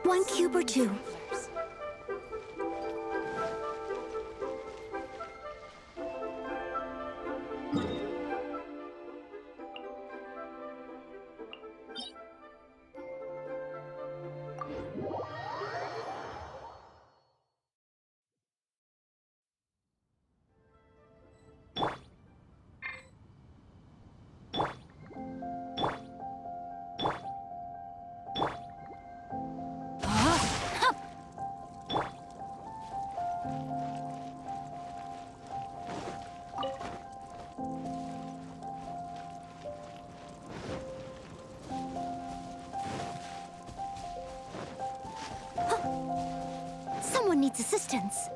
One cube or two. Someone needs assistance.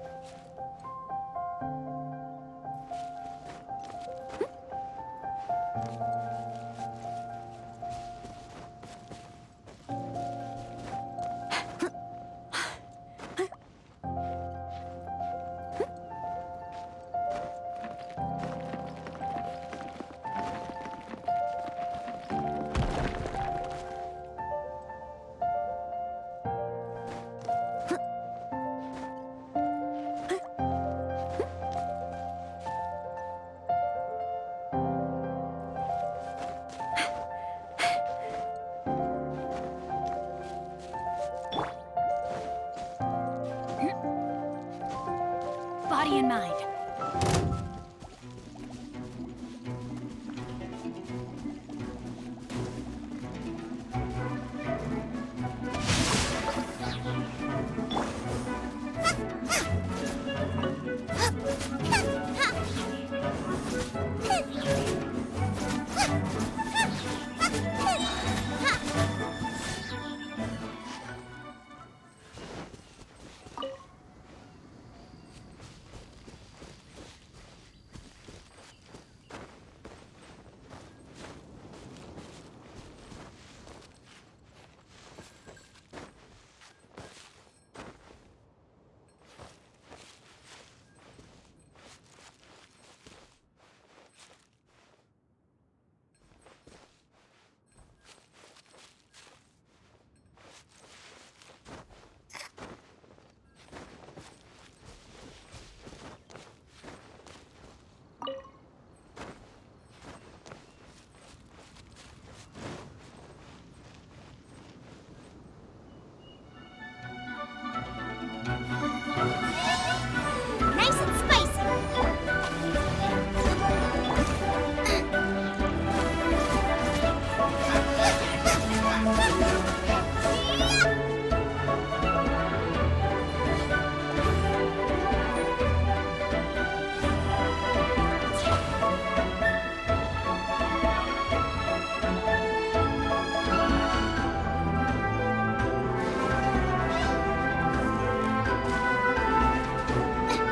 Body and mind. Nice and spicy.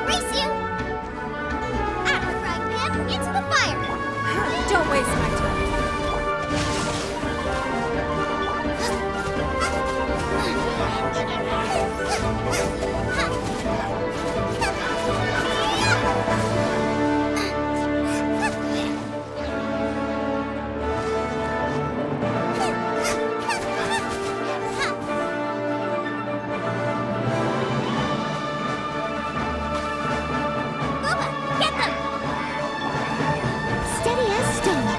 Race you! Out of the frying pan, into the fire! Don't waste my time. Bubba, get them! Steady as stone.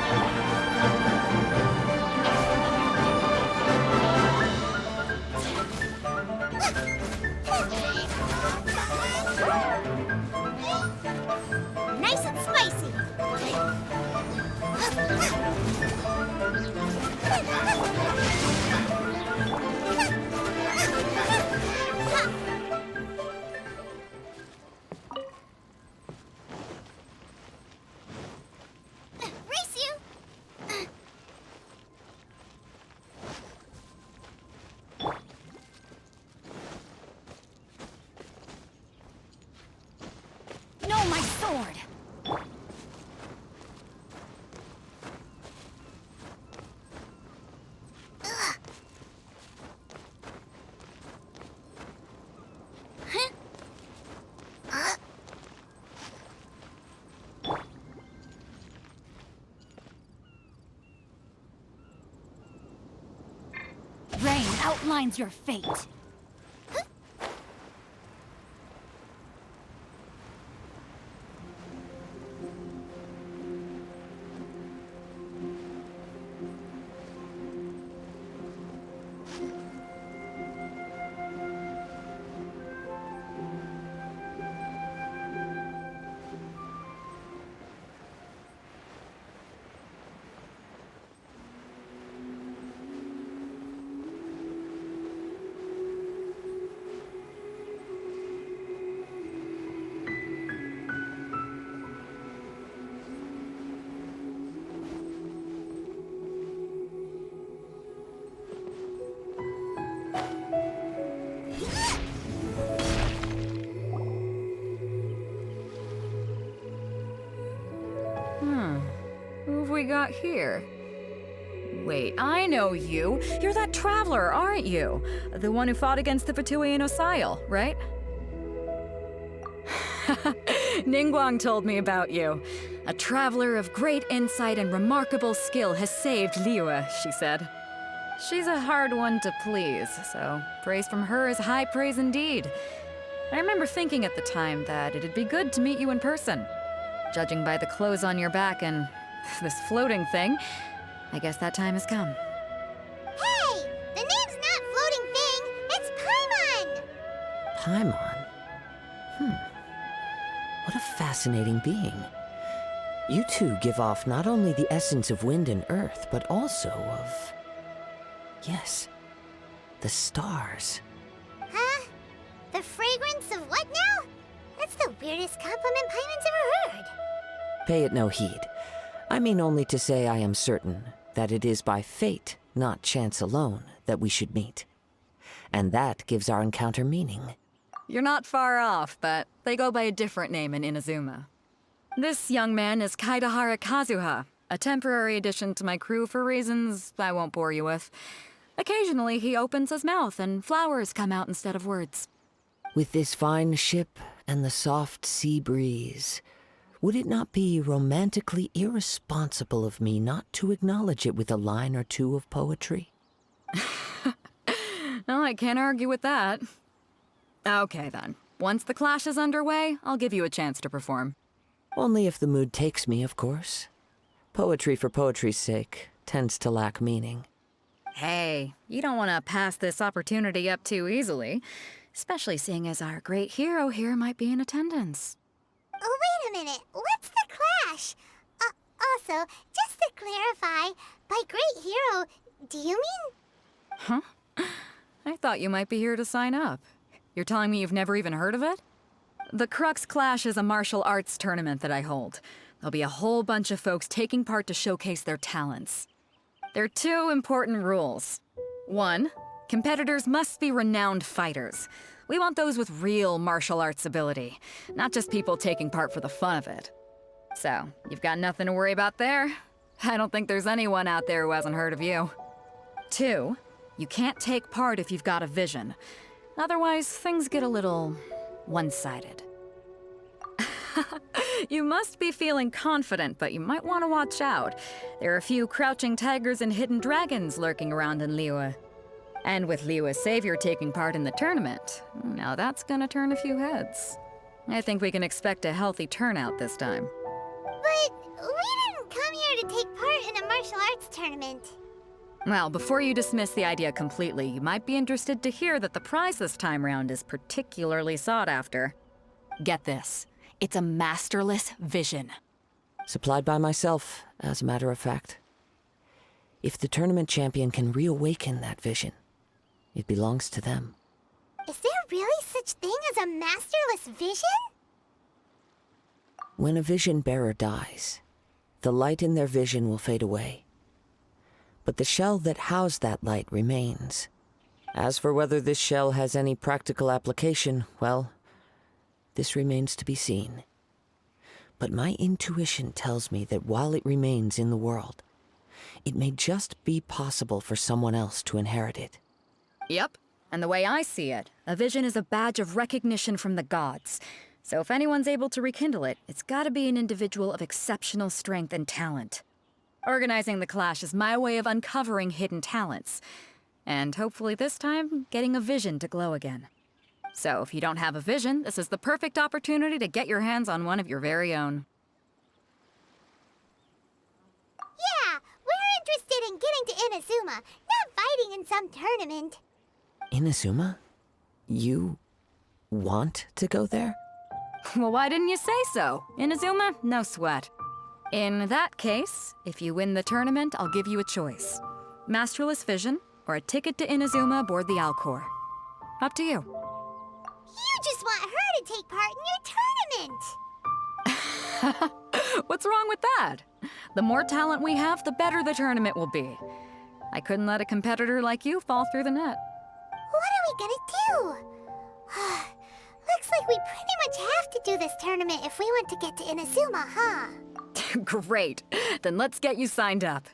Nice and spicy. Race you! No, my sword! Ugh. Huh? Rain outlines your fate. we got here? Wait, I know you. You're that traveler, aren't you? The one who fought against the Fatui and Osile, right? Ningguang told me about you. A traveler of great insight and remarkable skill has saved Liyue, she said. She's a hard one to please, so praise from her is high praise indeed. I remember thinking at the time that it'd be good to meet you in person. Judging by the clothes on your back and this floating thing, I guess that time has come. Hey! The name's not Floating Thing, it's Paimon! Paimon? What a fascinating being. You two give off not only the essence of wind and earth, but also of... yes, the stars. Huh? The fragrance of what now? That's the weirdest compliment Paimon's ever heard. Pay it no heed. I mean only to say I am certain that it is by fate, not chance alone, that we should meet. And that gives our encounter meaning. You're not far off, but they go by a different name in Inazuma. This young man is Kaidahara Kazuha, a temporary addition to my crew for reasons I won't bore you with. Occasionally, he opens his mouth and flowers come out instead of words. With this fine ship and the soft sea breeze, would it not be romantically irresponsible of me not to acknowledge it with a line or two of poetry? Oh, I can't argue with that. Okay then. Once the clash is underway, I'll give you a chance to perform. Only if the mood takes me, of course. Poetry for poetry's sake tends to lack meaning. Hey, you don't want to pass this opportunity up too easily, especially seeing as our great hero here might be in attendance. Oh, wait a minute. What's the clash? Also, just to clarify, by great hero, do you mean? Huh? I thought you might be here to sign up. You're telling me you've never even heard of it? The Crux Clash is a martial arts tournament that I hold. There'll be a whole bunch of folks taking part to showcase their talents. There are two important rules. One, competitors must be renowned fighters. We want those with real martial arts ability, not just people taking part for the fun of it. So, you've got nothing to worry about there. I don't think there's anyone out there who hasn't heard of you. Two, you can't take part if you've got a vision. Otherwise, things get a little one-sided. You must be feeling confident, but you might want to watch out. There are a few crouching tigers and hidden dragons lurking around in Liyue. And with Liyue's savior taking part in the tournament, now that's gonna turn a few heads. I think we can expect a healthy turnout this time. But we didn't come here to take part in a martial arts tournament. Well, before you dismiss the idea completely, you might be interested to hear that the prize this time round is particularly sought after. Get this. It's a masterless vision. Supplied by myself, as a matter of fact. If the tournament champion can reawaken that vision, it belongs to them. Is there really such thing as a masterless vision? When a vision bearer dies, the light in their vision will fade away. But the shell that housed that light remains. As for whether this shell has any practical application, well, this remains to be seen. But my intuition tells me that while it remains in the world, it may just be possible for someone else to inherit it. Yep. And the way I see it, a vision is a badge of recognition from the gods. So if anyone's able to rekindle it, it's gotta be an individual of exceptional strength and talent. Organizing the clash is my way of uncovering hidden talents. And hopefully this time, getting a vision to glow again. So if you don't have a vision, this is the perfect opportunity to get your hands on one of your very own. Yeah, we're interested in getting to Inazuma, not fighting in some tournament. Inazuma? You want to go there? Well, why didn't you say so? Inazuma? No sweat. In that case, if you win the tournament, I'll give you a choice. Masterless Vision, or a ticket to Inazuma aboard the Alcor. Up to you. You just want her to take part in your tournament! What's wrong with that? The more talent we have, the better the tournament will be. I couldn't let a competitor like you fall through the net. What are we gonna do? Looks like we pretty much have to do this tournament if we want to get to Inazuma, huh? Great. Then let's get you signed up.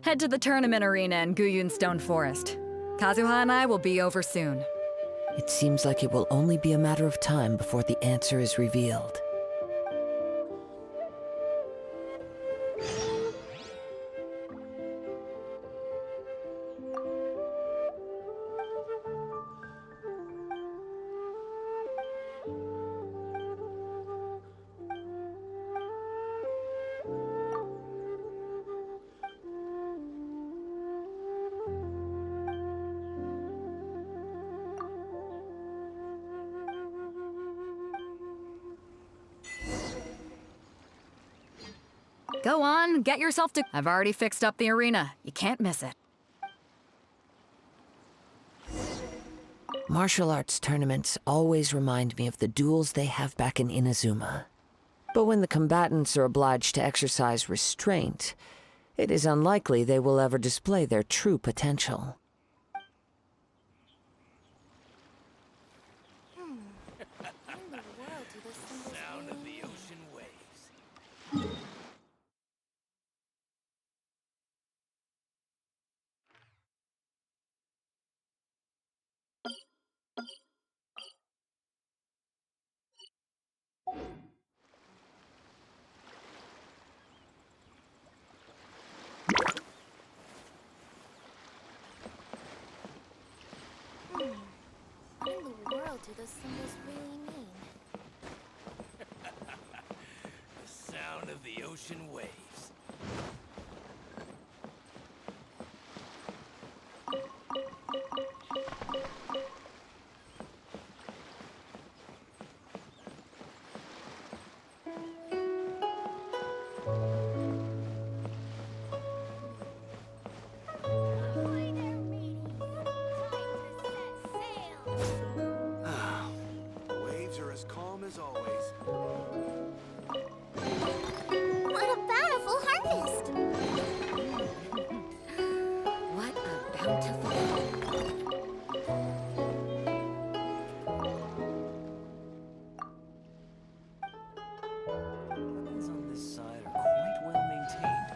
Head to the tournament arena in Guyun Stone Forest. Kazuha and I will be over soon. It seems like it will only be a matter of time before the answer is revealed. Go on, get yourself to... I've already fixed up the arena. You can't miss it. Martial arts tournaments always remind me of the duels they have back in Inazuma. But when the combatants are obliged to exercise restraint, it is unlikely they will ever display their true potential. Sound of the ocean waves. What in the world do those symbols really mean? The sound of the ocean waves. The waves are as calm as always. What a bountiful harvest! What a bountiful... Things on this side are quite well maintained.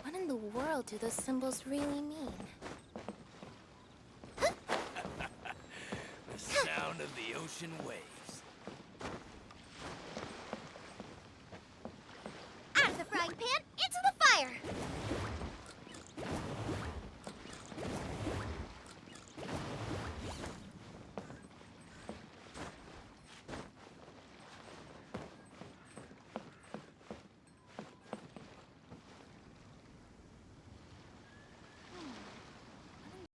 What in the world do those symbols really mean? The sound of the ocean waves.